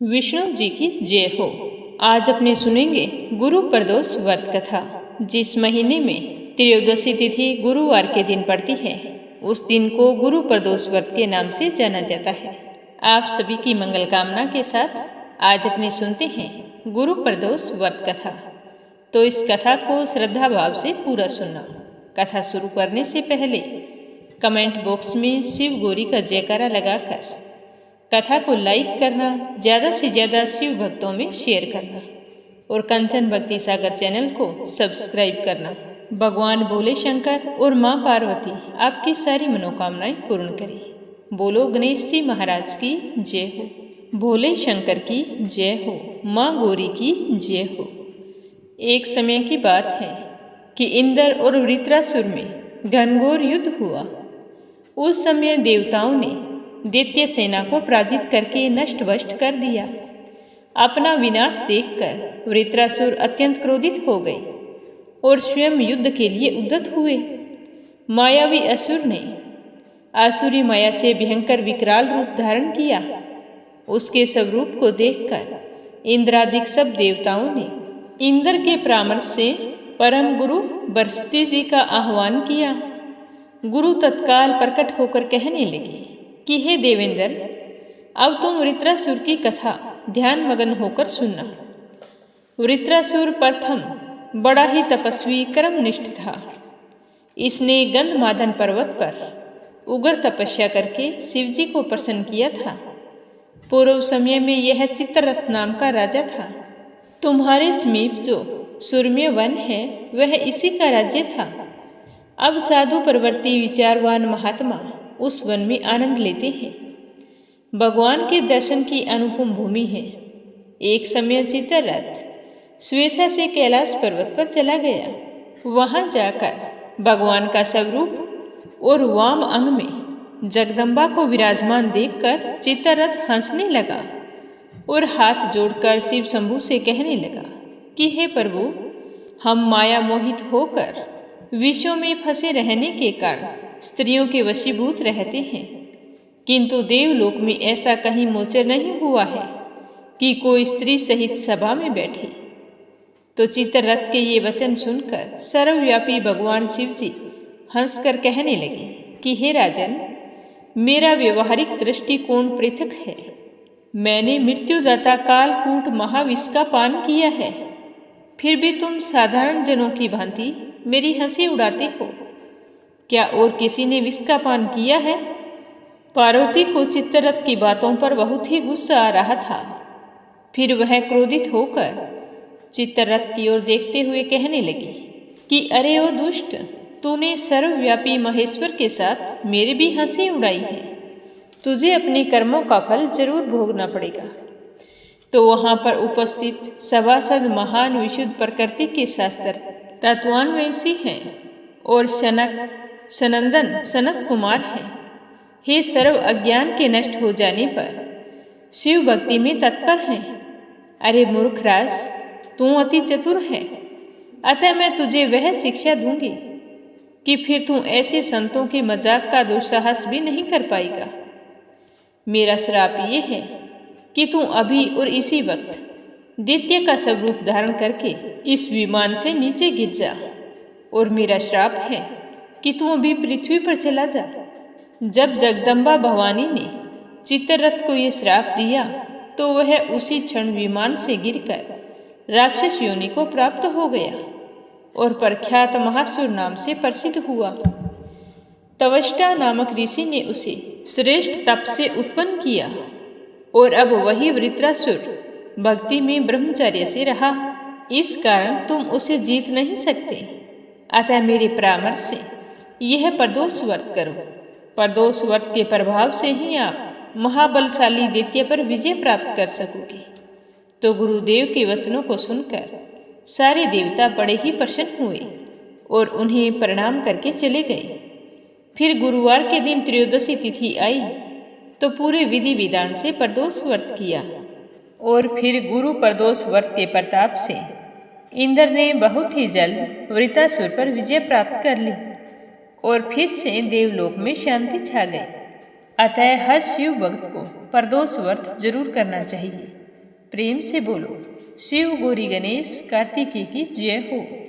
विष्णु जी की जय हो। आज अपने सुनेंगे गुरु प्रदोष व्रत कथा। जिस महीने में त्रयोदशी तिथि गुरुवार के दिन पड़ती है, उस दिन को गुरु प्रदोष व्रत के नाम से जाना जाता है। आप सभी की मंगल कामना के साथ आज अपने सुनते हैं गुरु प्रदोष व्रत कथा। तो इस कथा को श्रद्धा भाव से पूरा सुनना। कथा शुरू करने से पहले कमेंट बॉक्स में शिव गौरी का जयकारा लगाकर कथा को लाइक करना, ज़्यादा से ज़्यादा शिव भक्तों में शेयर करना और कंचन भक्ति सागर चैनल को सब्सक्राइब करना। भगवान भोले शंकर और माँ पार्वती आपकी सारी मनोकामनाएं पूर्ण करें। बोलो गणेश जी महाराज की जय हो, भोले शंकर की जय हो, माँ गौरी की जय हो। एक समय की बात है कि इंद्र और वृत्रासुर में घनघोर युद्ध हुआ। उस समय देवताओं ने दैत्य सेना को पराजित करके नष्ट भ्रष्ट कर दिया। अपना विनाश देखकर वृत्रासुर अत्यंत क्रोधित हो गए और स्वयं युद्ध के लिए उद्यत हुए। मायावी असुर ने आसुरी माया से भयंकर विकराल रूप धारण किया। उसके स्वरूप को देखकर इंद्रादिक सब देवताओं ने इंद्र के परामर्श से परम गुरु बृहस्पति जी का आह्वान किया। गुरु तत्काल प्रकट होकर कहने लगे कि हे देवेंद्र, अब तुम वृत्रासुर की कथा ध्यान मगन होकर सुनना। वृत्रासुर प्रथम बड़ा ही तपस्वी कर्मनिष्ठ था। इसने गंधमादन पर्वत पर उग्र तपस्या करके शिवजी को प्रसन्न किया था। पूर्व समय में यह चित्ररथ नाम का राजा था। तुम्हारे समीप जो सुरम्य वन है, वह इसी का राज्य था। अब साधु प्रवृत्ति विचारवान महात्मा उस वन में आनंद लेते हैं। भगवान के दर्शन की अनुपम भूमि है। एक समय चित्ररथ स्वेच्छा से कैलाश पर्वत पर चला गया। वहां जाकर भगवान का स्वरूप और वाम अंग में जगदम्बा को विराजमान देखकर चित्ररथ हंसने लगा और हाथ जोड़कर शिव शंभु से कहने लगा कि हे प्रभु, हम माया मोहित होकर विश्व में फंसे रहने के कारण स्त्रियों के वशीभूत रहते हैं, किंतु देवलोक में ऐसा कहीं मोचर नहीं हुआ है कि कोई स्त्री सहित सभा में बैठे। तो चित्ररथ के ये वचन सुनकर सर्वव्यापी भगवान शिव जी हंसकर कहने लगे कि हे राजन, मेरा व्यवहारिक दृष्टिकोण पृथक है। मैंने मृत्युदाता कालकूट महाविष का पान किया है, फिर भी तुम साधारण जनों की भांति मेरी हंसी उड़ाते हो। क्या और किसी ने विष का पान किया है? पार्वती को चित्ररथ की बातों पर बहुत ही गुस्सा आ रहा था। फिर वह क्रोधित होकर चित्ररथ की ओर देखते हुए कहने लगी कि अरे ओ दुष्ट, तूने सर्वव्यापी महेश्वर के साथ मेरी भी हंसी उड़ाई है। तुझे अपने कर्मों का फल जरूर भोगना पड़ेगा। तो वहां पर उपस्थित सभासद महान विशुद्ध प्रकृति के शास्त्र तत्वान्वेषी हैं और सनंदन सनत कुमार हैं। हे सर्व अज्ञान के नष्ट हो जाने पर शिव भक्ति में तत्पर हैं। अरे मूर्खराज, तू अति चतुर है, अतः मैं तुझे वह शिक्षा दूंगी कि फिर तू ऐसे संतों के मजाक का दुस्साहस भी नहीं कर पाएगा। मेरा श्राप ये है कि तू अभी और इसी वक्त दैत्य का स्वरूप धारण करके इस विमान से नीचे गिर जा, और मेरा श्राप है कि तू अभी पृथ्वी पर चला जा। जब जगदम्बा भवानी ने चित्ररथ को ये श्राप दिया, तो वह उसी क्षण विमान से गिरकर राक्षस योनि को प्राप्त हो गया और प्रख्यात महासुर नाम से प्रसिद्ध हुआ। तवष्टा नामक ऋषि ने उसे श्रेष्ठ तप से उत्पन्न किया और अब वही वृत्रासुर भक्ति में ब्रह्मचर्य से रहा। इस कारण तुम उसे जीत नहीं सकते। अतः मेरे परामर्श से यह प्रदोष व्रत करो। प्रदोष व्रत के प्रभाव से ही आप महाबलशाली दैत्य पर विजय प्राप्त कर सकोगे। तो गुरुदेव के वचनों को सुनकर सारे देवता बड़े ही प्रसन्न हुए और उन्हें प्रणाम करके चले गए। फिर गुरुवार के दिन त्रयोदशी तिथि आई तो पूरे विधि विधान से प्रदोष व्रत किया। और फिर गुरु प्रदोष व्रत के प्रताप से इंद्र ने बहुत ही जल्द वृत्रासुर पर विजय प्राप्त कर ली और फिर से देवलोक में शांति छा गई। अतः हर शिव भक्त को प्रदोष व्रत जरूर करना चाहिए। प्रेम से बोलो शिव गौरी गणेश कार्तिकेय की जय हो।